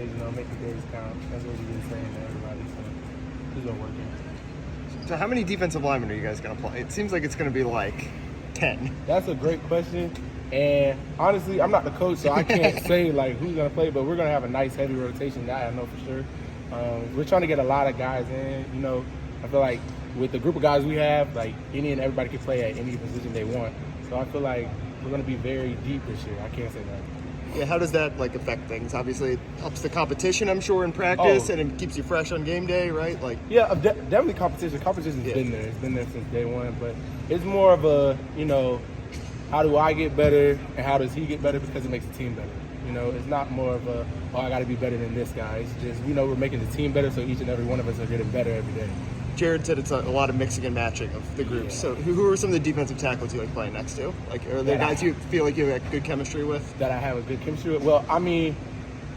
Make the days count. That's what we've been saying to everybody. So it's been working. So how many defensive linemen are you guys going to play? It seems like it's going to be like 10. That's a great question. And honestly, I'm not the coach, so I can't say like who's going to play, but we're going to have a nice heavy rotation. That I know for sure. We're trying to get a lot of guys in. I feel like with the group of guys we have, like any and everybody can play at any position they want. So I feel like we're going to be very deep this year. I can't say that. Yeah, how does that affect things? Obviously, it helps the competition, I'm sure, in practice, and it keeps you fresh on game day, right? Yeah, definitely competition. Competition's been there. It's been there since day one. But it's more of a, how do I get better and how does he get better because it makes the team better. It's not more of a, I got to be better than this guy. It's just, we're making the team better, so each and every one of us are getting better every day. Jared said it's a lot of mixing and matching of the groups. Yeah. So who are some of the defensive tackles you like playing next to? Are there guys you feel like you have good chemistry with? That I have a good chemistry with? Well,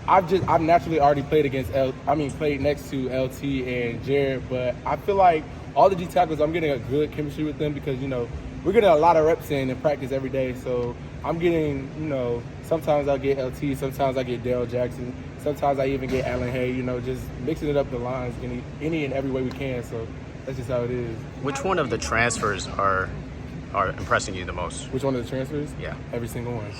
I've naturally already played played next to LT and Jared, but I feel like all the D tackles, I'm getting a good chemistry with them because, we're getting a lot of reps in practice every day. So I'm getting, sometimes I'll get LT, sometimes I get Daryl Jackson, sometimes I even get Allen Hay, just mixing it up the lines any and every way we can. So that's just how it is. Which one of the transfers are impressing you the most? Which one of the transfers? Yeah. Every single one.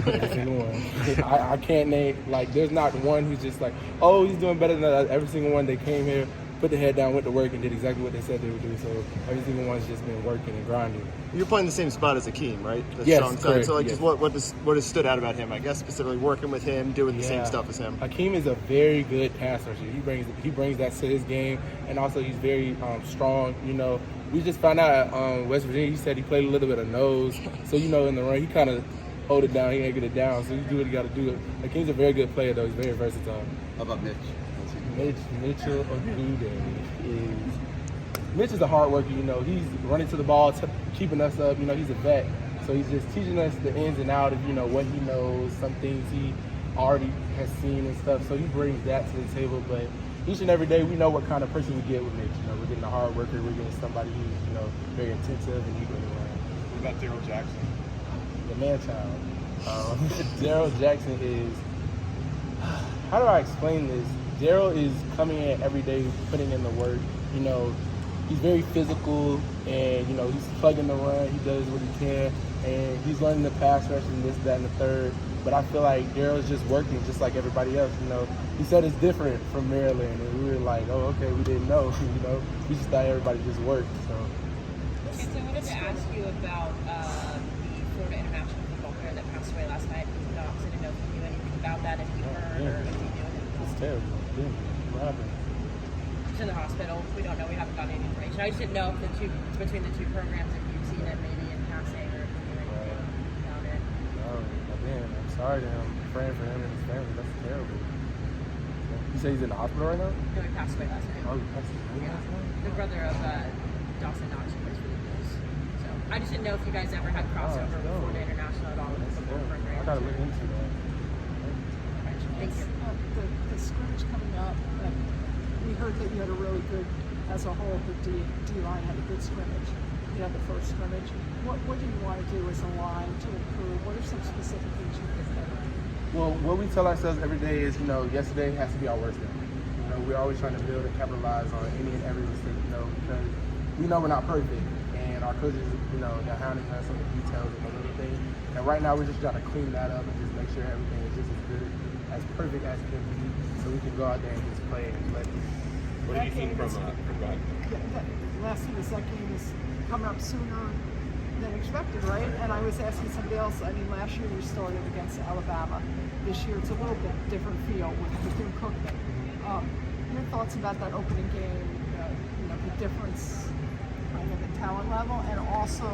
Every single one. I can't name, there's not one who's just like, oh, he's doing better than that. Every single one, they came here, put their head down, went to work, and did exactly what they said they would do. So every single one's just been working and grinding. You're playing the same spot as Akeem, right? Yes, strong side. So yes. just what has stood out about him? I guess specifically working with him, doing the same stuff as him. Akeem is a very good pass rusher. He brings that to his game, and also he's very strong. We just found out at West Virginia. He said he played a little bit of nose, so in the run he kind of hold it down. He ain't get it down, so he do what he got to do. Akeem's a very good player though. He's very versatile. How about Mitch? Mitchell Mitch is a hard worker. He's running to the ball, keeping us up. He's a vet, so he's just teaching us the ins and outs of what he knows, some things he already has seen and stuff. So he brings that to the table. But each and every day, we know what kind of person we get with Mitch. We're getting a hard worker. We're getting somebody who's very intensive and eager to learn. What about Daryl Jackson? The man child. Daryl Jackson is. How do I explain this? Daryl is coming in every day, putting in the work. He's very physical, and he's plugging the run. He does what he can, and he's learning the pass rush and this, that, and the third. But I feel like Daryl's just working just like everybody else. He said it's different from Maryland, and we were like, oh, okay, we didn't know. We just thought everybody just worked. So. Okay, so I wanted to ask you about the Florida international football player that passed away last night. I didn't know if you knew anything about that, if you heard, or if you knew anything. It's terrible. Yeah. What happened? He's in the hospital. We don't know. We haven't gotten any information. I just didn't know if between the two programs, if you've seen it maybe in passing or if you knew anything about it. No, I didn't. I'm sorry to him. I'm praying for him and his family. That's terrible. You say he's in the hospital right now? No, he passed away last night. Oh, he passed away last night? The brother of Dawson Knox, who plays for the Bills. So I just didn't know if you guys ever had crossover with Florida International at all with the football program. I gotta look into that. Thank you. The scrimmage coming up, we heard that you had a really good, as a whole, the D-line had a good scrimmage. You had the first scrimmage. What do you want to do as a line to improve? What are some specific things you think better? Well, what we tell ourselves every day is, yesterday has to be our worst day. We're always trying to build and capitalize on any and every mistake, because we know we're not perfect. And our coaches, they're hounding us on the details of the little things. And right now we're just trying to clean that up and just make sure everything is just as good, as perfect as it can be, so we can go out there and just play and let it. What have you seen from God? Last thing is that game is coming up sooner than expected, right? And I was asking somebody else, last year we started against Alabama. This year it's a little bit different feel with Bethune-Cookman. Your thoughts about that opening game, the difference kind of the talent level, and also